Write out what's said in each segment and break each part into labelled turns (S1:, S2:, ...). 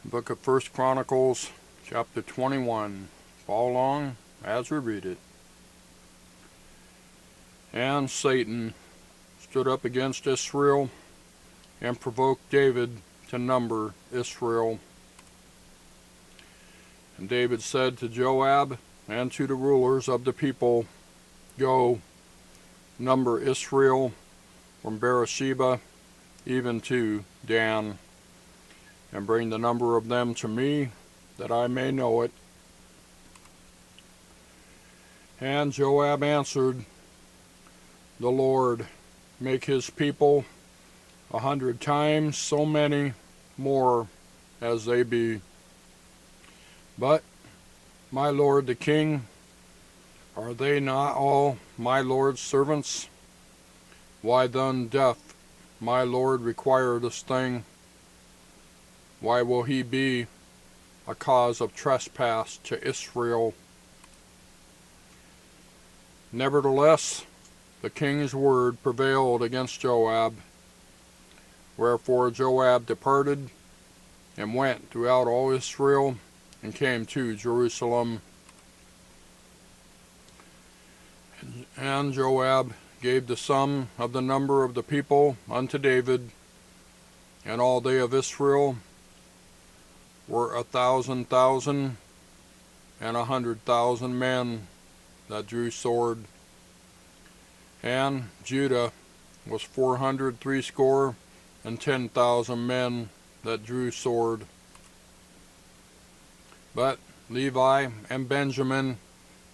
S1: Book of 1 Chronicles Chapter 21. Follow along as we read it. And Satan stood up against Israel and provoked David to number Israel. And David said to Joab and to the rulers of the people, "Go, number Israel from Beersheba even to Dan, and bring the number of them to me, that I may know it." And Joab answered, "The Lord make his people 100 times so many more as they be. But, my lord the king, are they not all my lord's servants? Why then doth my lord require this thing? Why will he be a cause of trespass to Israel?" Nevertheless, the king's word prevailed against Joab. Wherefore Joab departed and went throughout all Israel and came to Jerusalem. And Joab gave the sum of the number of the people unto David, and all they of Israel were 1,000,000 and 100,000 men that drew sword. And Judah was 460,000 men that drew sword. But Levi and Benjamin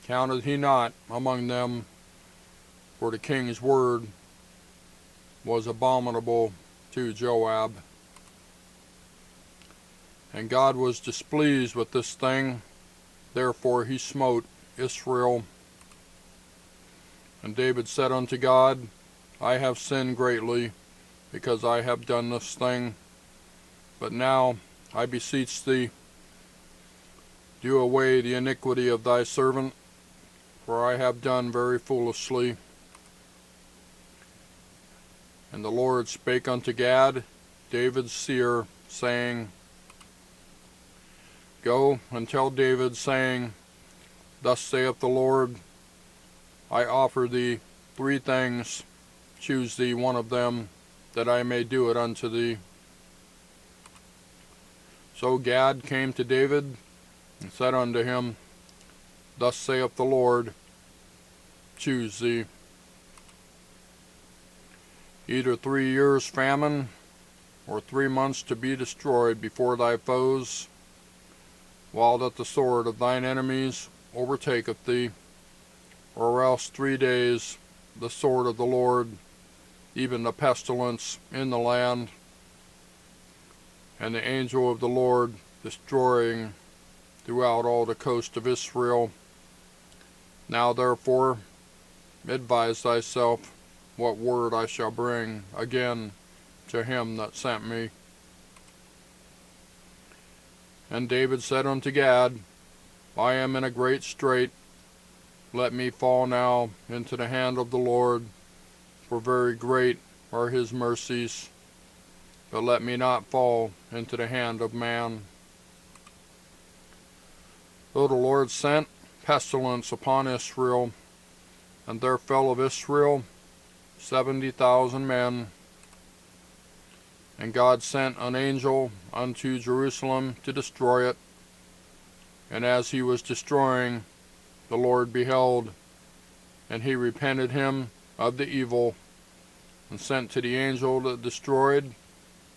S1: counted he not among them, for the king's word was abominable to Joab. And God was displeased with this thing, therefore he smote Israel. And David said unto God, "I have sinned greatly, because I have done this thing. But now, I beseech thee, do away the iniquity of thy servant, for I have done very foolishly." And the Lord spake unto Gad, David's seer, saying, "Go and tell David, saying, Thus saith the Lord, I offer thee 3 things, choose thee one of them, that I may do it unto thee." So Gad came to David, and said unto him, "Thus saith the Lord, choose thee either 3 years' famine, or 3 months to be destroyed before thy foes, while that the sword of thine enemies overtaketh thee, or else 3 days the sword of the Lord, even the pestilence in the land, and the angel of the Lord destroying throughout all the coast of Israel. Now therefore advise thyself what word I shall bring again to him that sent me." And David said unto Gad, "I am in a great strait. Let me fall now into the hand of the Lord, for very great are his mercies. But let me not fall into the hand of man." So the Lord sent pestilence upon Israel, and there fell of Israel 70,000 men. And God sent an angel unto Jerusalem to destroy it. And as he was destroying, the Lord beheld, and he repented him of the evil, and sent to the angel that destroyed,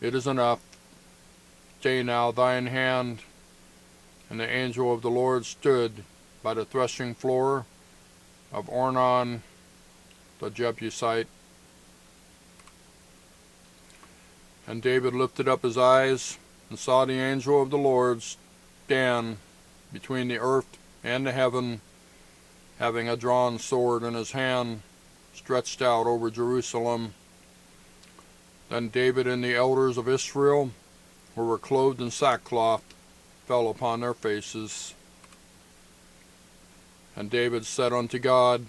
S1: "It is enough. Stay now thine hand." And the angel of the Lord stood by the threshing floor of Ornan the Jebusite. And David lifted up his eyes, and saw the angel of the Lord stand between the earth and the heaven, having a drawn sword in his hand, stretched out over Jerusalem. Then David and the elders of Israel, who were clothed in sackcloth, fell upon their faces. And David said unto God,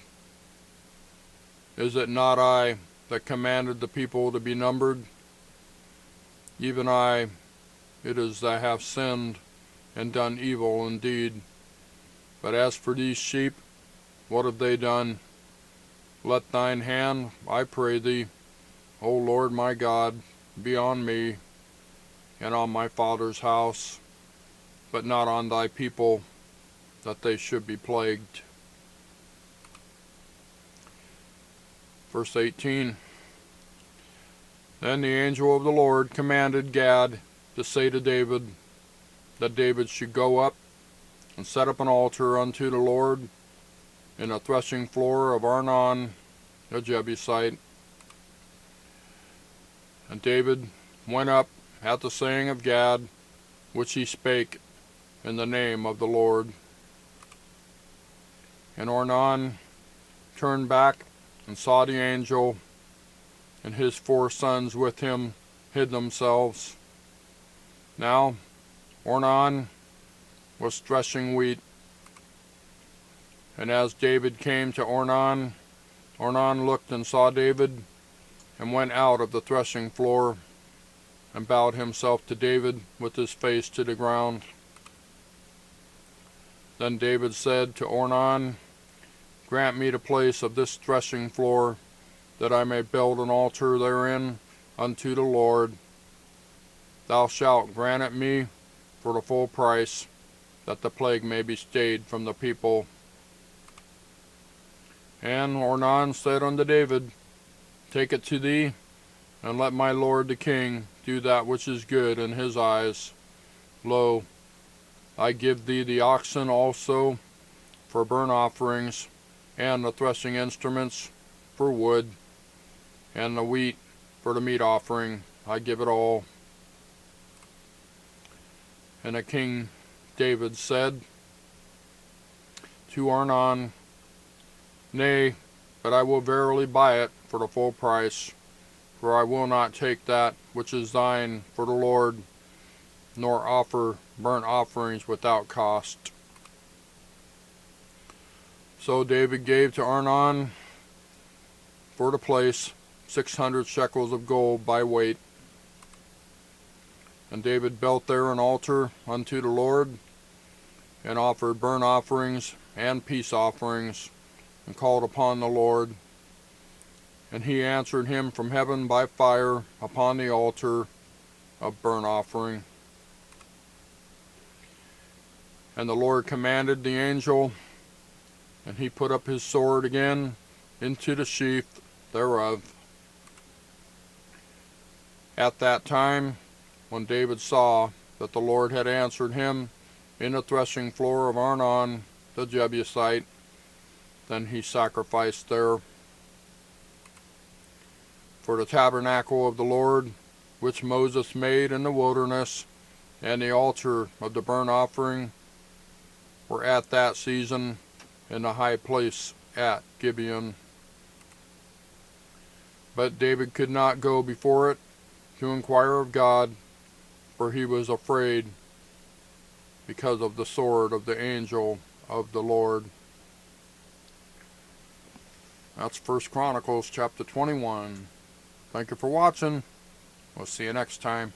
S1: "Is it not I that commanded the people to be numbered? Even I, it is that have sinned and done evil indeed. But as for these sheep, what have they done? Let thine hand, I pray thee, O Lord my God, be on me, and on my father's house, but not on thy people, that they should be plagued. Verse 18. Then the angel of the Lord commanded Gad to say to David, that David should go up and set up an altar unto the Lord in the threshing floor of Arnon the Jebusite. And David went up at the saying of Gad, which he spake in the name of the Lord. And Arnon turned back and saw the angel, and his 4 sons with him hid themselves. Now Arnon was threshing wheat, and as David came to Arnon, Arnon looked and saw David, and went out of the threshing floor, and bowed himself to David with his face to the ground. Then David said to Arnon, Grant me the place of this threshing floor, that I may build an altar therein unto the Lord. Thou shalt grant it me for the full price, that the plague may be stayed from the people. And Arnon said unto David, Take it to thee, and let my lord the king do that which is good in his eyes. Lo, I give thee the oxen also for burnt offerings, and the threshing instruments for wood, and the wheat for the meat offering. I give it all. And the king David said to Arnon, Nay, but I will verily buy it for the full price, for I will not take that which is thine for the Lord, nor offer burnt offerings without cost. So David gave to Arnon for the place 600 shekels of gold by weight. And David built there an altar unto the Lord, and offered burnt offerings and peace offerings, and called upon the Lord. And he answered him from heaven by fire upon the altar of burnt offering. And the Lord commanded the angel, and he put up his sword again into the sheath thereof. At that time, when David saw that the Lord had answered him in the threshing floor of Arnon the Jebusite, then he sacrificed there. For the tabernacle of the Lord, which Moses made in the wilderness, and the altar of the burnt offering, were at that season in the high place at Gibeon. But David could not go before it to inquire of God, for he was afraid because of the sword of the angel of the Lord. That's 1 Chronicles Chapter 21. Thank you for watching. We'll see you next time.